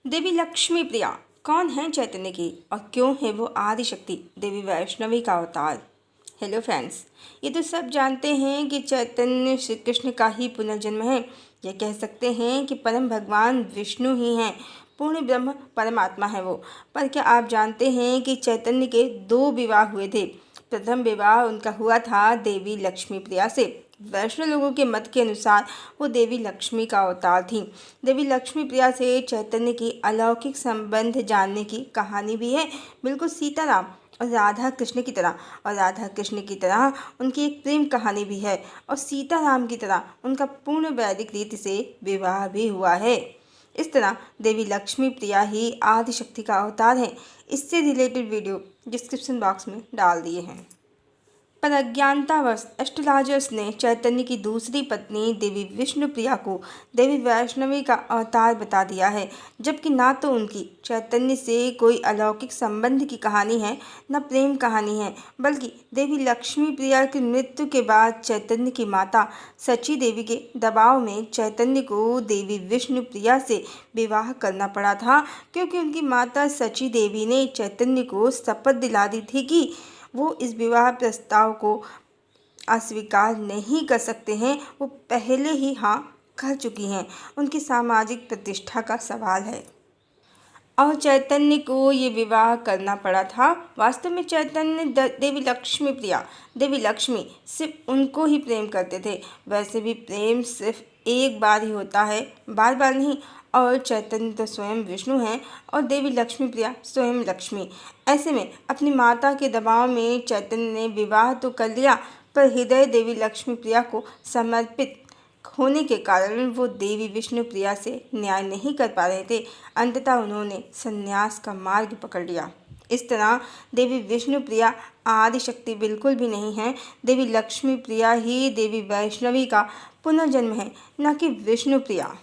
देवी लक्ष्मी प्रिया कौन है चैतन्य की और क्यों है वो आदिशक्ति देवी वैष्णवी का अवतार। हेलो फ्रेंड्स, ये तो सब जानते हैं कि चैतन्य श्री कृष्ण का ही पुनर्जन्म है। ये कह सकते हैं कि परम भगवान विष्णु ही हैं, पूर्ण ब्रह्म परमात्मा है वो। पर क्या आप जानते हैं कि चैतन्य के 2 विवाह हुए थे। प्रथम विवाह उनका हुआ था देवी लक्ष्मी प्रिया से। वैष्णव लोगों के मत के अनुसार वो देवी लक्ष्मी का अवतार थी। देवी लक्ष्मी प्रिया से चैतन्य की अलौकिक संबंध जानने की कहानी भी है, बिल्कुल सीताराम और राधा कृष्ण की तरह। और राधा कृष्ण की तरह उनकी एक प्रेम कहानी भी है और सीताराम की तरह उनका पूर्ण वैदिक रीति से विवाह भी हुआ है। इस तरह देवी लक्ष्मी प्रिया ही आदिशक्ति का अवतार है। इससे रिलेटेड वीडियो डिस्क्रिप्शन बॉक्स में डाल दिए हैं। पर अज्ञानतावश एस्ट्रोलॉजर्स ने चैतन्य की दूसरी पत्नी देवी विष्णुप्रिया को देवी वैष्णवी का अवतार बता दिया है, जबकि ना तो उनकी चैतन्य से कोई अलौकिक संबंध की कहानी है, न प्रेम कहानी है, बल्कि देवी लक्ष्मी प्रिया की मृत्यु के बाद चैतन्य की माता सची देवी के दबाव में चैतन्य को देवी विष्णुप्रिया से विवाह करना पड़ा था, क्योंकि उनकी माता सची देवी ने चैतन्य को शपथ दिला दी थी कि वो इस विवाह प्रस्ताव को अस्वीकार नहीं कर सकते हैं। वो पहले ही हाँ कर चुकी हैं। उनकी सामाजिक प्रतिष्ठा का सवाल है और चैतन्य को ये विवाह करना पड़ा था। वास्तव में चैतन्य देवी लक्ष्मी प्रिया देवी लक्ष्मी सिर्फ उनको ही प्रेम करते थे। वैसे भी प्रेम सिर्फ एक बार ही होता है, बार बार नहीं। और चैतन्य तो स्वयं विष्णु हैं और देवी लक्ष्मी प्रिया स्वयं लक्ष्मी। ऐसे में अपनी माता के दबाव में चैतन्य ने विवाह तो कर लिया, पर हृदय देवी लक्ष्मी प्रिया को समर्पित होने के कारण वो देवी विष्णु प्रिया से न्याय नहीं कर पा रहे थे। अंततः उन्होंने संन्यास का मार्ग पकड़ लिया। इस तरह देवी विष्णु प्रिया आदिशक्ति बिल्कुल भी नहीं है। देवी लक्ष्मी प्रिया ही देवी वैष्णवी का पुनर्जन्म है, न कि विष्णु प्रिया।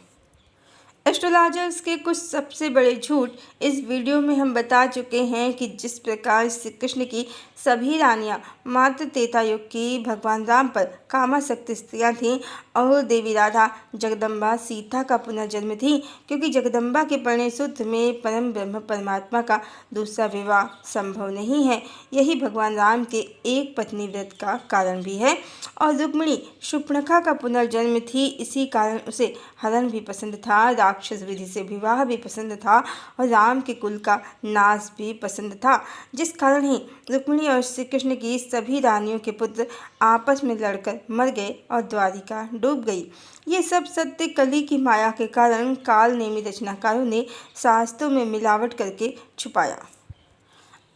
एस्ट्रोलॉजर्स के कुछ सबसे बड़े झूठ इस वीडियो में हम बता चुके हैं कि जिस प्रकार श्री कृष्ण की सभी रानियां मात्र त्रेता युग की भगवान राम पर कामासक्त स्त्रियां थीं और देवी राधा जगदम्बा सीता का पुनर्जन्म थी, क्योंकि जगदम्बा के परिणय सूत्र में परम ब्रह्म परमात्मा का दूसरा विवाह संभव नहीं है। यही भगवान राम के एक पत्नी व्रत का कारण भी है। और रुक्मिणी शूर्पणखा का पुनर्जन्म थी, इसी कारण उसे हरण भी पसंद था, राक्षस विधि से विवाह भी पसंद था और राम के कुल का नाश भी पसंद था, जिस कारण ही रुक्मिणी और श्री कृष्ण की सभी रानियों के पुत्र आपस में लड़कर मर गए और द्वारिका डूब गई। ये सब सत्य कली की माया के कारण काल नेमी रचनाकारों ने शास्त्रों में मिलावट करके छुपाया।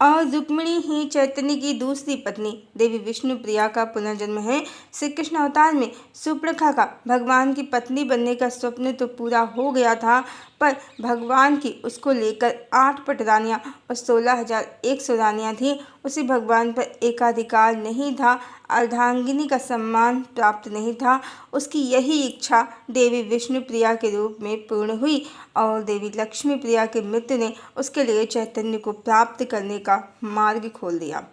और रुक्मिणी ही चैतन्य की दूसरी पत्नी देवी विष्णु प्रिया का पुनर्जन्म है। श्री कृष्ण अवतार में शूर्पणखा का भगवान की पत्नी बनने का स्वप्न तो पूरा हो गया था, पर भगवान की उसको लेकर 8 पटरानियाँ और 16,100 रानियाँ थीं। उसे भगवान पर एकाधिकार नहीं था, अर्धांगिनी का सम्मान प्राप्त नहीं था। उसकी यही इच्छा देवी विष्णु प्रिया के रूप में पूर्ण हुई और देवी लक्ष्मी प्रिया की मृत्यु ने उसके लिए चैतन्य को प्राप्त करने का मार्ग खोल दिया।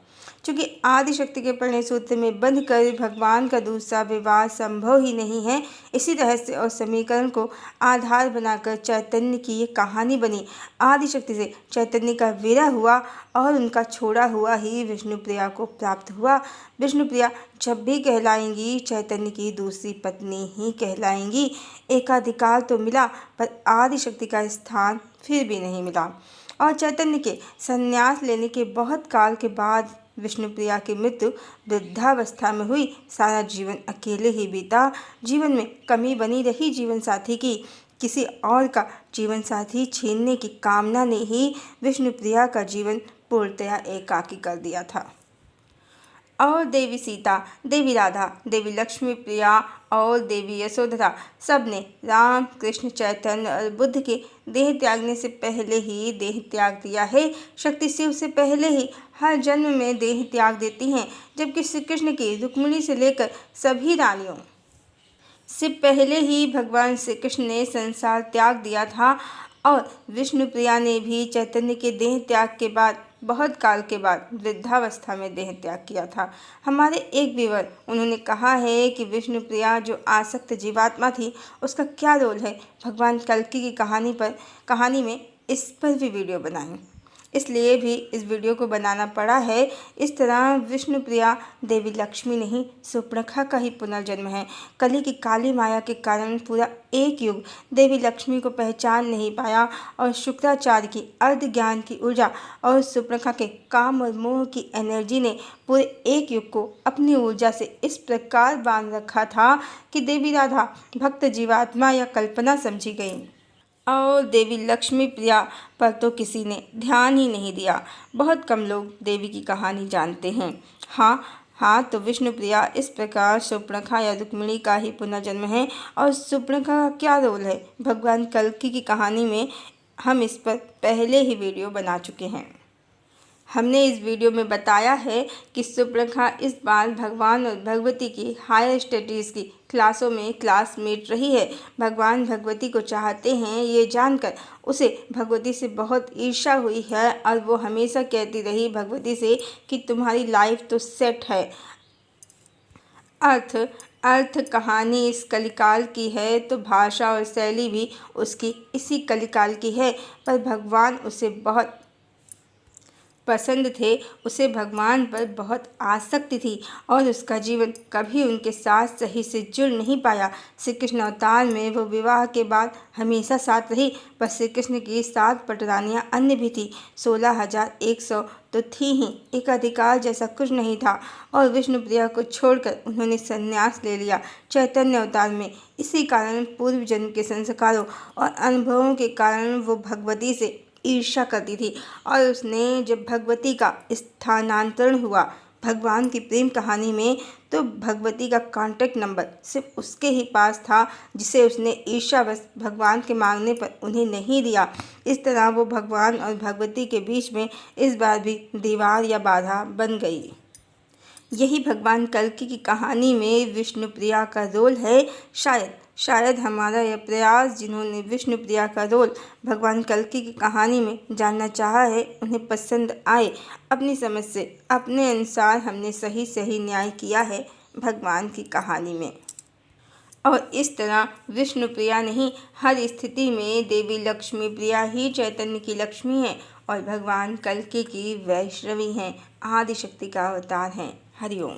चूँकि आदिशक्ति के परिणय सूत्र में बंध कर भगवान का दूसरा विवाह संभव ही नहीं है, इसी रहस्य और समीकरण को आधार बनाकर चैतन्य की ये कहानी बनी। आदिशक्ति से चैतन्य का विरह हुआ और उनका छोड़ा हुआ ही विष्णुप्रिया को प्राप्त हुआ। विष्णुप्रिया जब भी कहलाएंगी चैतन्य की दूसरी पत्नी ही कहलाएंगी। एकाधिकार तो मिला, पर आदिशक्ति का स्थान फिर भी नहीं मिला। और चैतन्य के संन्यास लेने के बहुत काल के बाद विष्णुप्रिया की मृत्यु वृद्धावस्था में हुई। सारा जीवन अकेले ही बीता। जीवन में कमी बनी रही जीवन साथी की। किसी और का जीवन साथी छीनने की कामना ने ही विष्णुप्रिया का जीवन पूर्णतया एकाकी कर दिया था। और देवी सीता, देवी राधा, देवी लक्ष्मी प्रिया और देवी यशोधरा सब ने राम कृष्ण चैतन्य और बुद्ध के देह त्यागने से पहले ही देह त्याग दिया है। शक्ति शिव से पहले ही हर जन्म में देह त्याग देती हैं, जबकि श्री कृष्ण की रुक्मिणी से लेकर सभी रानियों से पहले ही भगवान श्री कृष्ण ने संसार त्याग दिया था। और विष्णुप्रिया ने भी चैतन्य के देह त्याग के बाद बहुत काल के बाद वृद्धावस्था में देह त्याग किया था। हमारे एक व्यूअर उन्होंने कहा है कि विष्णुप्रिया जो आसक्त जीवात्मा थी, उसका क्या रोल है भगवान कल्कि की कहानी में। इस पर भी वीडियो बनाई, इसलिए भी इस वीडियो को बनाना पड़ा है। इस तरह विष्णुप्रिया देवी लक्ष्मी नहीं, शूर्पणखा का ही पुनर्जन्म है। कली की काली माया के कारण पूरा एक युग देवी लक्ष्मी को पहचान नहीं पाया और शुक्राचार्य की अर्ध ज्ञान की ऊर्जा और शूर्पणखा के काम और मोह की एनर्जी ने पूरे एक युग को अपनी ऊर्जा से इस प्रकार बांध रखा था कि देवी राधा भक्त जीवात्मा या कल्पना समझी गई और देवी लक्ष्मी प्रिया पर तो किसी ने ध्यान ही नहीं दिया। बहुत कम लोग देवी की कहानी जानते हैं। हाँ, तो विष्णुप्रिया इस प्रकार शूर्पणखा या रुक्मिणी का ही पुनर्जन्म है। और शूर्पणखा का क्या रोल है भगवान कल्कि की कहानी में, हम इस पर पहले ही वीडियो बना चुके हैं। हमने इस वीडियो में बताया है कि शूर्पणखा इस बार भगवान और भगवती की हायर स्टडीज़ की क्लासों में क्लासमेट रही है। भगवान भगवती को चाहते हैं ये जानकर उसे भगवती से बहुत ईर्ष्या हुई है और वो हमेशा कहती रही भगवती से कि तुम्हारी लाइफ तो सेट है। अर्थ कहानी इस कलिकाल की है तो भाषा और शैली भी उसकी इसी कलिकाल की है। पर भगवान उसे बहुत पसंद थे, उसे भगवान पर बहुत आसक्ति थी और उसका जीवन कभी उनके साथ सही से जुड़ नहीं पाया। श्री कृष्ण अवतार में वो विवाह के बाद हमेशा साथ रही, पर श्री कृष्ण की 7 पटरानियाँ अन्य भी थी। 16,100 तो थी ही, एक अधिकार जैसा कुछ नहीं था और विष्णुप्रिया को छोड़कर उन्होंने संन्यास ले लिया चैतन्य अवतार में। इसी कारण पूर्व जन्म के संस्कारों और अनुभवों के कारण वो भगवती से ईर्ष्या करती थी और उसने जब भगवती का स्थानांतरण हुआ भगवान की प्रेम कहानी में, तो भगवती का कॉन्टैक्ट नंबर सिर्फ उसके ही पास था जिसे उसने ईर्ष्यावश भगवान के मांगने पर उन्हें नहीं दिया। इस तरह वो भगवान और भगवती के बीच में इस बार भी दीवार या बाधा बन गई। यही भगवान कल्कि की कहानी में विष्णुप्रिया का रोल है। शायद हमारा यह प्रयास जिन्होंने विष्णुप्रिया का रोल भगवान कल्कि की कहानी में जानना चाहा है उन्हें पसंद आए। अपनी समझ से अपने अनुसार हमने सही न्याय किया है भगवान की कहानी में। और इस तरह विष्णुप्रिया नहीं, हर स्थिति में देवी लक्ष्मी प्रिया ही चैतन्य की लक्ष्मी है और भगवान कल्कि की वैष्णवी हैं, आदिशक्ति का अवतार हैं। हरिओम।